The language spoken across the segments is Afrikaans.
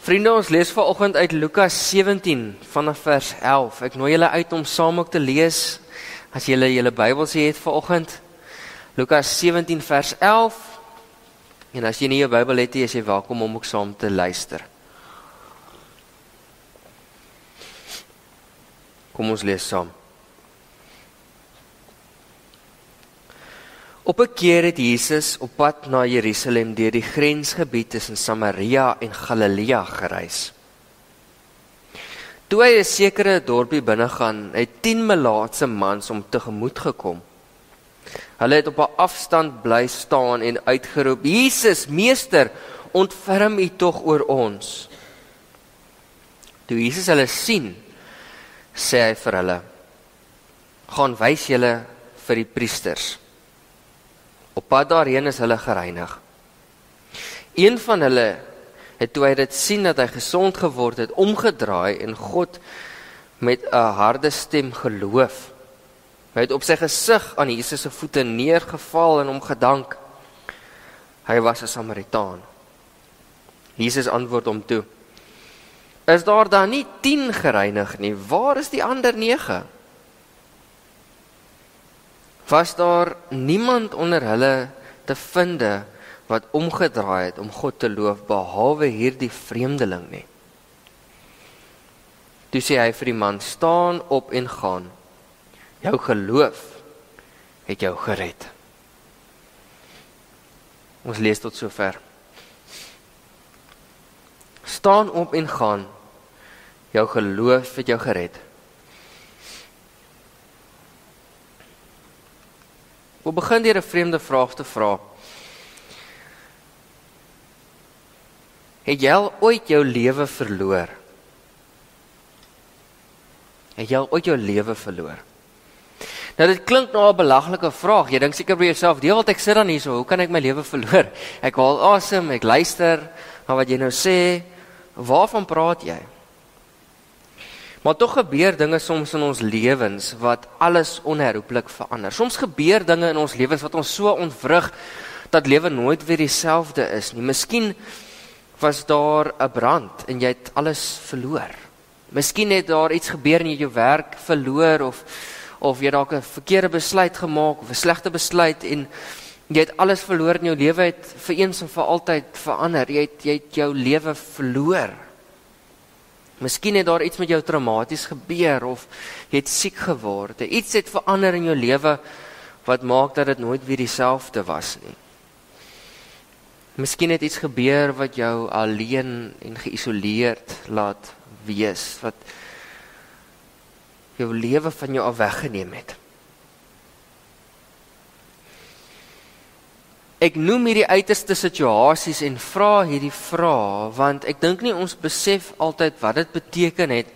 Vriende, ons lees vanoggend uit Lukas 17 vanaf vers 11. Ek nooi julle uit om saam ook te lees, as julle julle Bybels het vanoggend. Lukas 17 vers 11. En as jy nie jou Bybel het, is jy welkom om ook saam te luister. Kom ons lees saam. Op 'n keer het Jesus op pad na Jerusalem deur die grensgebied tussen Samaria en Galilea gereis. Toe hy 'n sekere dorpie binnegaan, het 10 melaatse mans hom tegemoet gekom. Hulle het op 'n afstand bly staan en uitgeroep: "Jesus, Meester, ontferm U tog oor ons." Toe Jesus hulle sien, sê hy vir hulle: "Gaan wys julle vir die priesters." Op pad daarheen is hulle gereinig. Een van hulle het, toe hy dit sien dat hy gesond geword het, omgedraai en God met 'n harde stem geloof. Hy het op sy gesig aan Jesus se voete neergeval en hom gedank. Hy was 'n Samaritaan. Jesus antwoord hom toe: "Is daar dan nie 10 gereinig nie? Waar is die ander 9? Was daar niemand onder hulle te vind wat omgedraai het om God te loof, behalwe hierdie vreemdeling nie?" Toe sê hy vir die man: "Staan op en gaan. Jou geloof het jou gered." Ons lees tot sover. Staan op en gaan. Jou geloof het jou gered. Ek wil begin deur 'n vreemde vraag te vra. Het jy al ooit jou lewe verloor? Het jy al ooit jou lewe verloor? Nou dit klink nou 'n belaglike vraag. Jy dink seker by jouself, die wat ek sit dan hierso, hoe kan ek my lewe verloor? Ek haal asem, ek luister na wat jy nou sê. Waarvan praat jy? Maar tog gebeur dinge soms in ons lewens wat alles onherroepelik verander. Soms gebeur dinge in ons lewens wat ons so ontwrig dat lewe nooit weer dieselfde is nie. Miskien was daar 'n brand en jy het alles verloor. Miskien het daar iets gebeur en jy jou werk verloor of jy dalk 'n verkeerde besluit gemaak of 'n slegte besluit en jy het alles verloor en jou lewe het vir eens en vir altyd verander. Jy het jou lewe verloor. Miskien het daar iets met jou traumaties gebeur of jy het siek geword. Iets het verander in jou lewe wat maak dat dit nooit weer dieselfde was nie. Miskien het iets gebeur wat jou alleen en geïsoleerd laat wees, wat jou lewe van jou af weggeneem het. Ek noem hierdie uiterste situasies en vra hierdie vraag, want ek dink nie ons besef altyd wat dit beteken het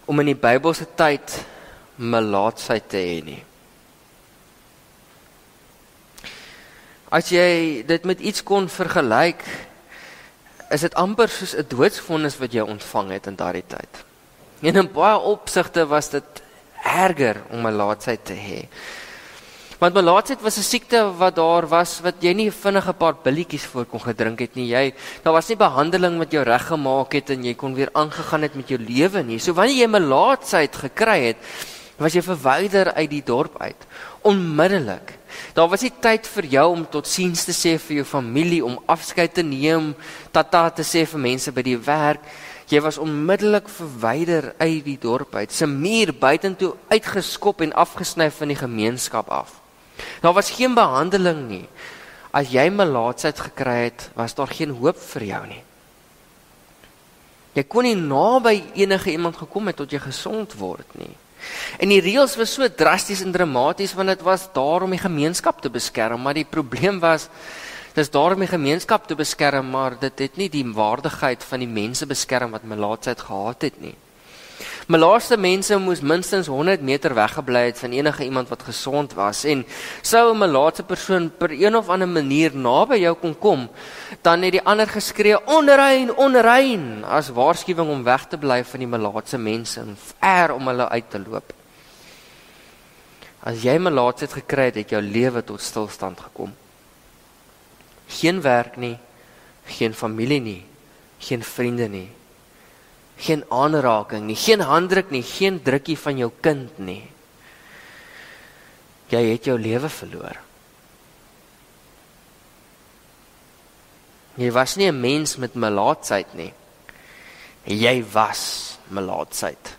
om in die Bybelse tyd melaatsheid te hê nie. As jy dit met iets kon vergelyk, is dit amper soos 'n doodsvonnis wat jy ontvang het in daardie tyd. En in baie opsigte was dit erger om melaatsheid te hê. Want melaatsheid was 'n siekte wat daar was, wat jy nie vinnig 'n paar billetjies voor kon gedrink het nie. Daar was nie behandeling wat jou reggemaak het en jy kon weer aangegaan het met jou lewe nie. So wanneer jy melaatsheid gekry het, was jy verwyder uit die dorp uit. Onmiddellik. Daar was nie tyd vir jou om totsiens te sê vir jou familie, om afskeid te neem, tata te sê vir mense by die werk. Jy was onmiddellik verwyder uit die dorp uit. Se muur buitentoe uitgeskop en afgesny van die gemeenskap af. Daar was geen behandeling nie. As jy melaatsheid gekry het, was daar geen hoop vir jou nie. Jy kon nie naby enige iemand gekom het tot jy gesond word nie. En die reëls was so drasties en dramaties, want dit was daar om die gemeenskap te beskerm, maar die probleem was, dit is daar om die gemeenskap te beskerm, maar dit het nie die waardigheid van die mense beskerm wat melaatsheid gehad het nie. Melaatse mense moes minstens 100 meter weggebly het van enige iemand wat gesond was, en sou 'n melaatse persoon per een of ander manier naby jou kon kom, dan het die ander geskree, onrein, onrein, as waarskuwing om weg te bly van die melaatse mense, en ver om hulle uit te loop. As jy melaatsheid gekry het, het jou lewe tot stilstand gekom. Geen werk nie, geen familie nie, geen vriende nie, geen aanraking nie, geen handdruk nie, geen drukkie van jou kind nie. Jy het jou lewe verloor. Jy was nie 'n mens met melaatsheid nie. Jy was melaatsheid.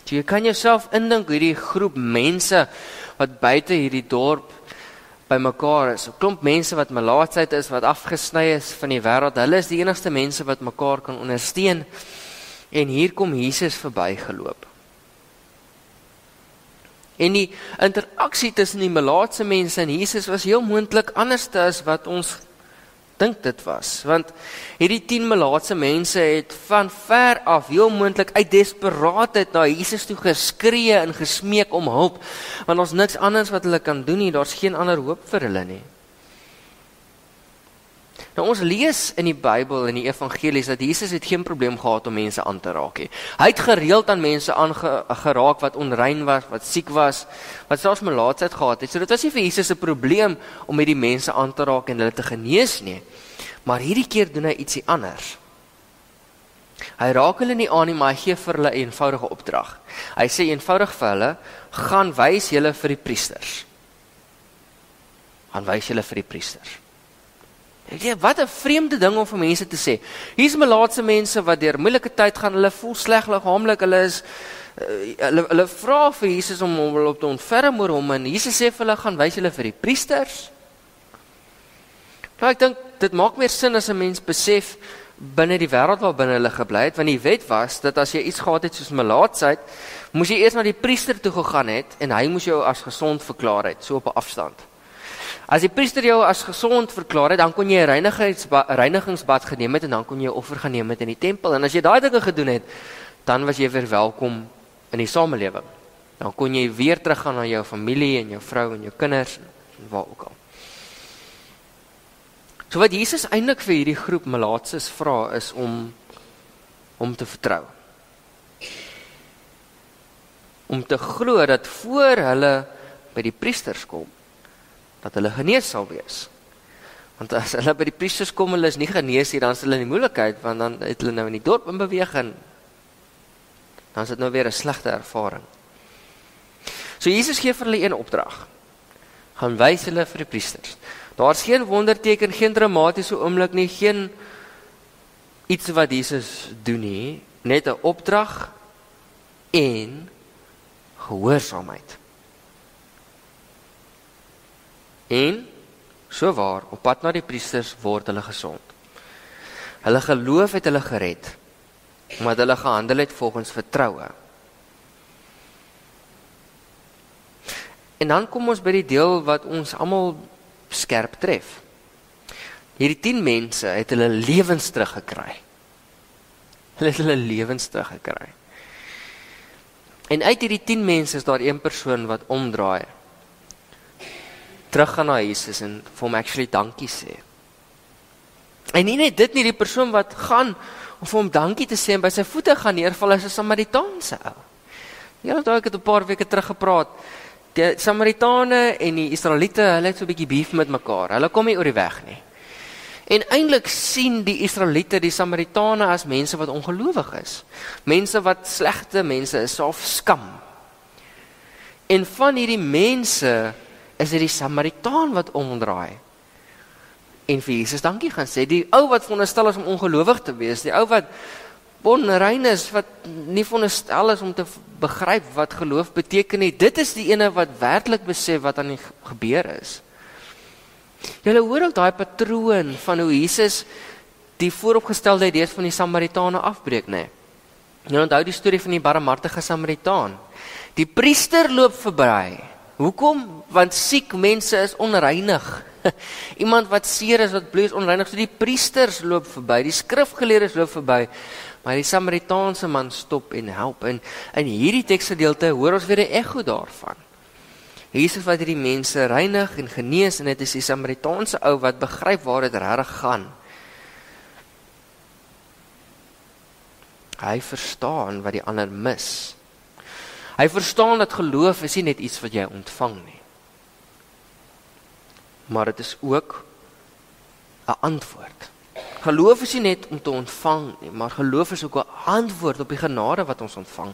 So jy kan jouself indink hierdie groep mense wat buite hierdie dorp bymekaar is. 'n Klomp mense wat melaatsheid is, wat afgesny is van die wêreld. Hulle is die enigste mense wat mekaar kan ondersteun. En hier kom Jesus verbygeloop. En die interaksie tussen die melaatse mense en Jesus was heel moontlik anders as wat ons dink dit was. Want hierdie 10 melaatse mense het van ver af heel moontlik uit desperaatheid na Jesus toe geskree en gesmeek om hulp. Want ons niks anders wat hulle kan doen nie, daar's geen ander hoop vir hulle nie. Nou ons lees in die Bybel en die evangelies dat Jesus het geen probleem gehad om mense aan te raak nie. Hy het gereeld aan mense aangeraak wat onrein was, wat siek was, wat selfs melaatsheid gehad het. So dit was nie vir Jesus 'n probleem om hierdie mense aan te raak en hulle te genees nie. Maar hierdie keer doen hy ietsie anders. Hy raak hulle nie aan nie, maar hy gee vir hulle 'n eenvoudige opdrag. Hy sê eenvoudig vir hulle, gaan wys julle vir die priesters. Gaan wys julle vir die priesters. Wat 'n vreemde ding om vir mense te sê. Hier's melaatse mense wat deur moeilike tyd gaan, hulle voel sleg liggaamlik, hulle vra vir Jesus om hulle op te ontferm oor hom en Jesus sê vir hulle gaan wys julle vir die priesters. Nou ek dink dit maak meer sin as 'n mens besef binne die wêreld waarbinne hulle gebly het, want die wet was dat as jy iets gehad het soos melaatsheid, moes jy eers na die priester toe gegaan het en hy moes jou as gesond verklaar het, so op 'n afstand. As die priester jou as gesond verklaar het, dan kon jy 'n reinigingsbad geneem het en dan kon jy 'n offer geneem het in die tempel. En as jy daai dinge gedoen het, dan was jy weer welkom in die samelewing. Dan kon jy weer teruggaan na jou familie en jou vrou en jou kinders en waar ook al. So wat Jesus eintlik vir hierdie groep melaatses vra is om te vertrou. Om te glo dat voor hulle by die priesters kom, dat hulle genees sal wees. Want as hulle by die priesters kom, hulle is nie genees nie, dan is hulle in die moeilikheid, want dan het hulle nou in die dorp in beweeg en dan is dit nou weer 'n slegte ervaring. So Jesus gee vir hulle een opdrag. Gaan wys hulle vir die priesters. Daar's geen wonderteken, geen dramatiese oomblik nie, geen iets wat Jesus doen nie, net 'n opdrag en gehoorsaamheid. En, so waar, op pad na die priesters word hulle gesond. Hulle geloof het hulle gered, omdat hulle gehandel het volgens vertroue. En dan kom ons by die deel wat ons almal skerp tref. Hierdie 10 mense het hulle lewens teruggekry. Hulle het hulle lewens teruggekry. En uit hierdie 10 mense is daar een persoon wat omdraai, teruggaan na Jesus en vir hom actually dankie sê. En nie net dit nie, die persoon wat gaan om vir hom dankie te sê en by sy voete gaan neerval is 'n Samaritaanse ou. Ja, daar het 'n paar weke terug gepraat. Die Samaritane en die Israeliete, hulle het so 'n bietjie beef met mekaar. Hulle kom nie oor die weg nie. En eintlik sien die Israeliete die Samaritane as mense wat ongelowig is. Mense wat slegte mense is, self skam. En van hierdie mense is dit die Samaritaan wat omdraai en vir Jesus dankie gaan sê. Die ou wat veronderstel is om ongelowig te wees, die ou wat onrein is, wat nie veronderstel is om te begryp wat geloof beteken nie, dit is die ene wat werklik besef wat aan die gebeur is. Julle hoor ook daai patroon van hoe Jesus die vooropgestelde idees van die Samaritane afbreek, né? Julle onthou die storie van die barmhartige Samaritaan. Die priester loop verby. Hoekom? Want siek mense is onreinig. Iemand wat seer is, wat bloed is onreinig. So die priesters loop verby, die skrifgeleerdes loop verby, maar die Samaritaanse man stop en help. En in hierdie teksgedeelte hoor ons weer 'n ekko daarvan. Jesus wat hierdie mense reinig en genees, en dit is die Samaritaanse ou wat begryp waar dit regtig gaan. Hy verstaan wat die ander mis. Hy verstaan dat geloof is nie net iets wat jy ontvang nie. Maar dit is ook 'n antwoord. Geloof is nie net om te ontvang nie, maar geloof is ook 'n antwoord op die genade wat ons ontvang.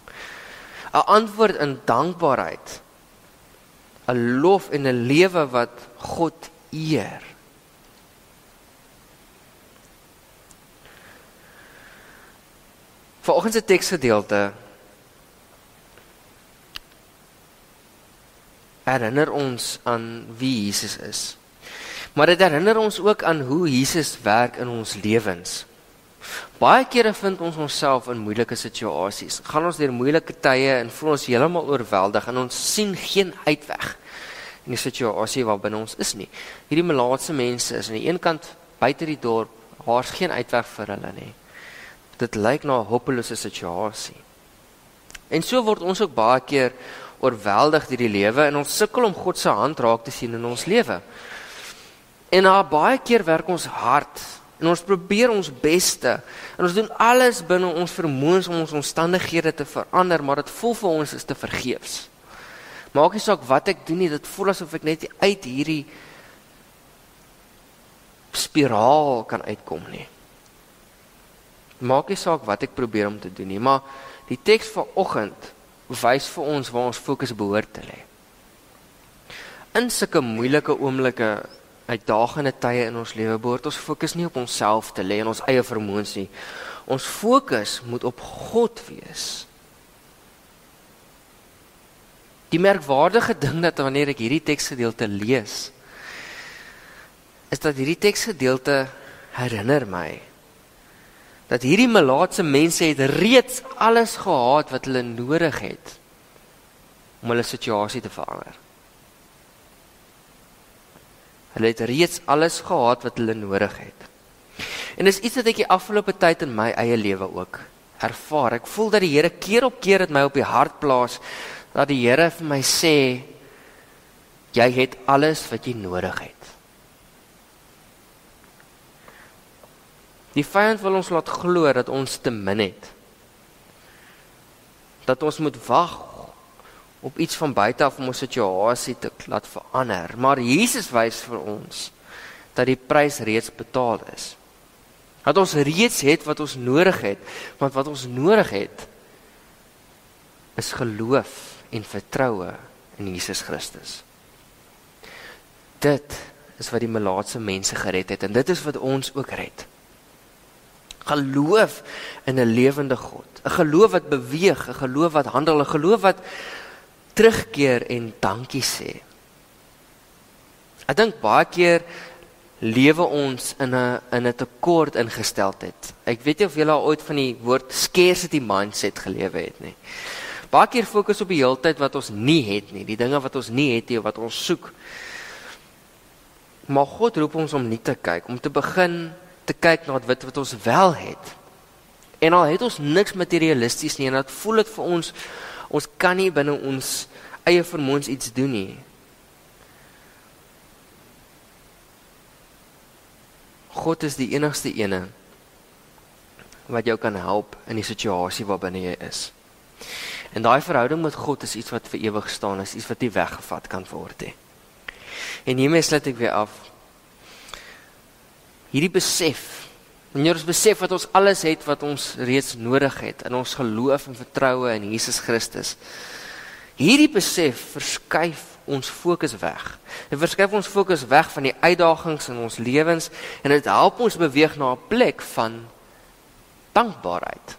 'n Antwoord in dankbaarheid. 'n Lof en 'n lewe wat God eer. Vanoggend se teksgedeelte herinner ons aan wie Jesus is. Maar dit herinner ons ook aan hoe Jesus werk in ons lewens. Baie kere vind ons onsself in moeilike situasies. Gaan ons deur moeilike tye en voel ons heeltemal oorweldig en ons sien geen uitweg in die situasie waarbinne ons is nie. Hierdie melaatse mense is aan die een kant buite die dorp, daar's geen uitweg vir hulle nie. Dit lyk na 'n hopelose situasie. En so word ons ook baie keer oorweldig deur die lewe en ons sukkel om God se hand raak te sien in ons lewe. En baie keer werk ons hard en ons probeer ons beste en ons doen alles binne ons vermoëns om ons omstandighede te verander, maar dit voel vir ons is te vergeefs. Maak nie saak wat ek doen nie, dit voel asof ek net uit hierdie spiraal kan uitkom nie. Maak nie saak wat ek probeer om te doen nie, maar die teks vanoggend wys vir ons waar ons fokus behoort te lê. In sulke moeilike oomblikke, uitdagende tye in ons lewe, behoort ons fokus nie op onsself te lê en ons eie vermoëns nie. Ons fokus moet op God wees. Die merkwaardige ding dat wanneer ek hierdie teksgedeelte lees, is dat hierdie teksgedeelte herinner my dat hierdie melaatse mense het reeds alles gehad wat hulle nodig het om hulle situasie te verander. Hulle het reeds alles gehad wat hulle nodig het. En dis iets wat ek die afgelope tyd in my eie lewe ook ervaar. Ek voel dat die Here keer op keer dit my op die hart plaas, dat die Here vir my sê, jy het alles wat jy nodig het. Die vyand wil ons laat glo dat ons te min het. Dat ons moet wag op iets van buite af om ons situasie te laat verander. Maar Jesus wys vir ons dat die prys reeds betaal is. Dat ons reeds het wat ons nodig het, want wat ons nodig het is geloof en vertroue in Jesus Christus. Dit is wat die melaatse mense gered het en dit is wat ons ook red. Geloof in 'n lewende God, 'n geloof wat beweeg, 'n geloof wat handel, 'n geloof wat terugkeer en dankie sê. Ek dink baie keer lewe ons in 'n tekort ingesteldheid. Ek weet nie of julle al ooit van die woord scarcity mindset gelewe het nie. Baie keer fokus op die heeltyd wat ons nie het nie, die dinge wat ons nie het nie, wat ons soek. Maar God roep ons om nie te kyk, om te begin te kyk na dit wat ons wel het. En al het ons niks materialisties nie, en dat voel dit vir ons, ons kan nie binne ons eie vermoëns iets doen nie. God is die enigste ene wat jou kan help in die situasie waarbinne jy is. En daai verhouding met God is iets wat vir ewig staan, is iets wat nie weggevat kan word nie. En hiermee sluit ek weer af. Hierdie besef, wanneer ons besef wat ons alles het wat ons reeds nodig het, in ons geloof en vertroue in Jesus Christus, hierdie besef verskuif ons fokus weg. Dit verskuif ons fokus weg van die uitdagings in ons lewens en dit help ons beweeg na 'n plek van dankbaarheid.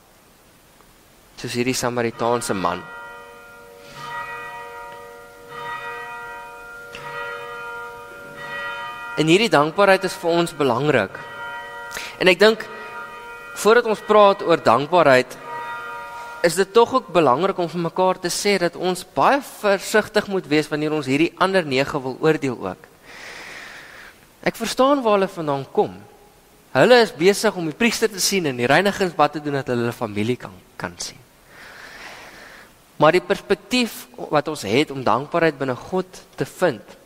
Soos hierdie Samaritaanse man. En hierdie dankbaarheid is vir ons belangrik. En ek dink, voordat ons praat oor dankbaarheid, is dit tog ook belangrik om vir mekaar te sê dat ons baie versigtig moet wees wanneer ons hierdie ander 9 wil oordeel ook. Ek verstaan waar hulle vandaan kom. Hulle is besig om die priester te sien en die reinigingsbad te doen dat hulle familie kan sien. Maar die perspektief wat ons het om dankbaarheid binne God te vind,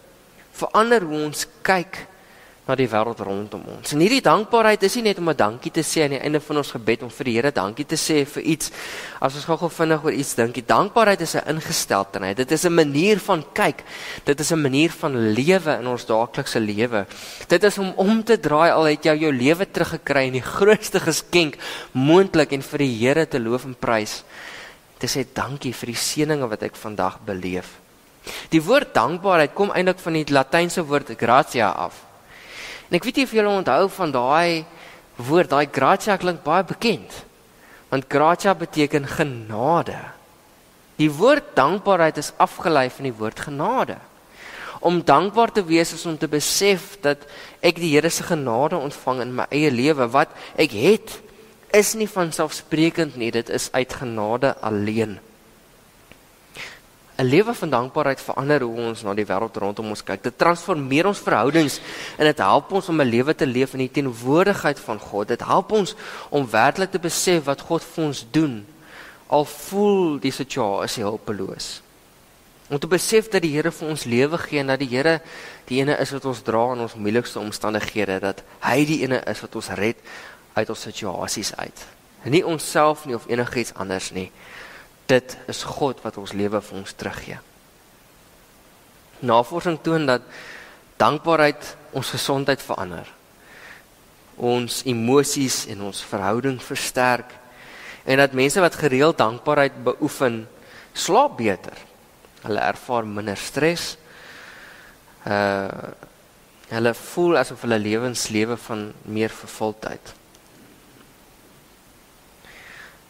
verander hoe ons kyk na die wêreld rondom ons. En hierdie dankbaarheid is nie net om 'n dankie te sê aan die einde van ons gebed, om vir die Here dankie te sê vir iets, as ons gou vinnig oor iets dink. Die dankbaarheid is 'n ingesteldheid, dit is 'n manier van kyk, dit is 'n manier van lewe in ons daaglikse lewe. Dit is om te draai, al het jy jou lewe teruggekry en die grootste geskenk moontlik, en vir die Here te loof en prys, te sê dankie vir die seëninge wat ek vandag beleef. Die woord dankbaarheid kom eintlik van die Latynse woord gratia af. En ek weet nie of julle onthou van daai woord, daai gratia klink baie bekend. Want gratia beteken genade. Die woord dankbaarheid is afgelei van die woord genade. Om dankbaar te wees is om te besef dat ek die Here se genade ontvang in my eie lewe. Wat ek het, is nie vanselfsprekend nie, dit is uit genade alleen. 'n Lewe van dankbaarheid verander hoe ons na die wêreld rondom ons kyk. Dit transformeer ons verhoudings en dit help ons om 'n lewe te leef in die teenwoordigheid van God. Dit help ons om werklik te besef wat God vir ons doen, al voel die situasie hulpeloos. Om te besef dat die Here vir ons lewe gee en dat die Here die ene is wat ons dra in ons moeilikste omstandighede, dat hy die ene is wat ons red uit ons situasies uit. Nie onsself nie of enigiets anders nie. Dit is God wat ons lewe vir ons teruggee. Navorsing toon dat dankbaarheid ons gesondheid verander. Ons emosies en ons verhouding versterk. En dat mense wat gereeld dankbaarheid beoefen, slaap beter. Hulle ervaar minder stres. Hulle voel asof hulle lewens lewe van meer vervuldheid.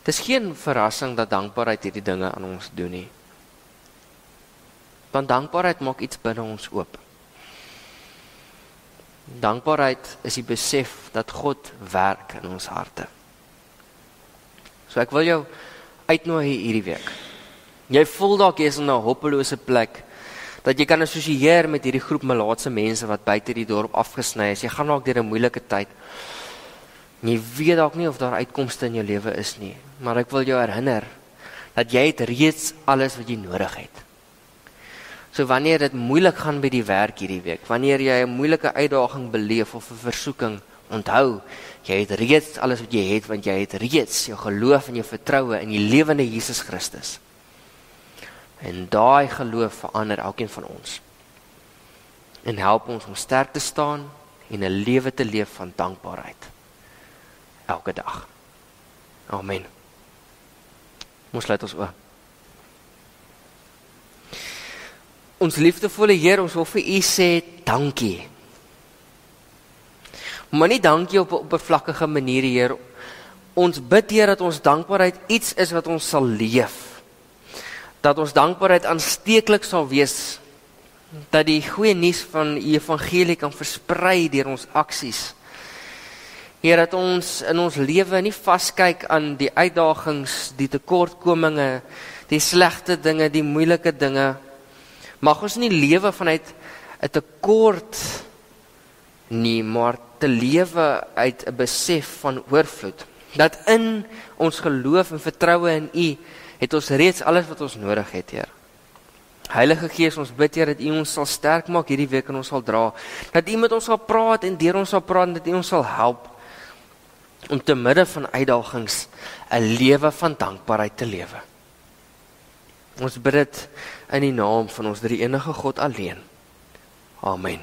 Het is geen verrassing dat dankbaarheid hierdie dinge aan ons doen nie. Want dankbaarheid maak iets binne ons oop. Dankbaarheid is die besef dat God werk in ons harte. So ek wil jou uitnooi hierdie week. Jy voel dalk jy is in 'n hopelose plek, dat jy kan assosieer met hierdie groep malaatse mense wat buite die dorp afgesny is. Jy gaan dalk deur 'n moeilike tyd. Jy weet dalk nie of daar uitkomste in jou lewe is nie, maar ek wil jou herinner dat jy het reeds alles wat jy nodig het. So wanneer dit moeilik gaan by die werk hierdie week, wanneer jy 'n moeilike uitdaging beleef of 'n versoeking, onthou, jy het reeds alles wat jy het, want jy het reeds jou geloof en jou vertroue in die lewende Jesus Christus. En daai geloof verander elkeen van ons. En help ons om sterk te staan en 'n lewe te leef van dankbaarheid. Elke dag. Amen. Ons sluit ons oë. Ons liefdevolle Heer, ons wil vir U sê dankie. Maar nie dankie op 'n oppervlakkige manier, Heer. Ons bid, Heer, dat ons dankbaarheid iets is wat ons sal leef. Dat ons dankbaarheid aansteeklik sal wees. Dat die goeie nuus van die evangelie kan versprei deur ons aksies. Heer, dat ons in ons lewe nie vaskyk aan die uitdagings, die tekortkominge, die slegte dinge, die moeilike dinge. Mag ons nie lewe vanuit 'n tekort nie, maar te lewe uit 'n besef van oorvloed. Dat in ons geloof en vertroue in U, het ons reeds alles wat ons nodig het, Heer. Heilige Gees, ons bid, Heer, dat U ons sal sterk maak hierdie week en ons sal dra. Dat U met ons sal praat en deur ons sal praat en dat U ons sal help om te midde van uitdagings 'n lewe van dankbaarheid te lewe. Ons bid dit in die naam van ons drie enige God alleen. Amen.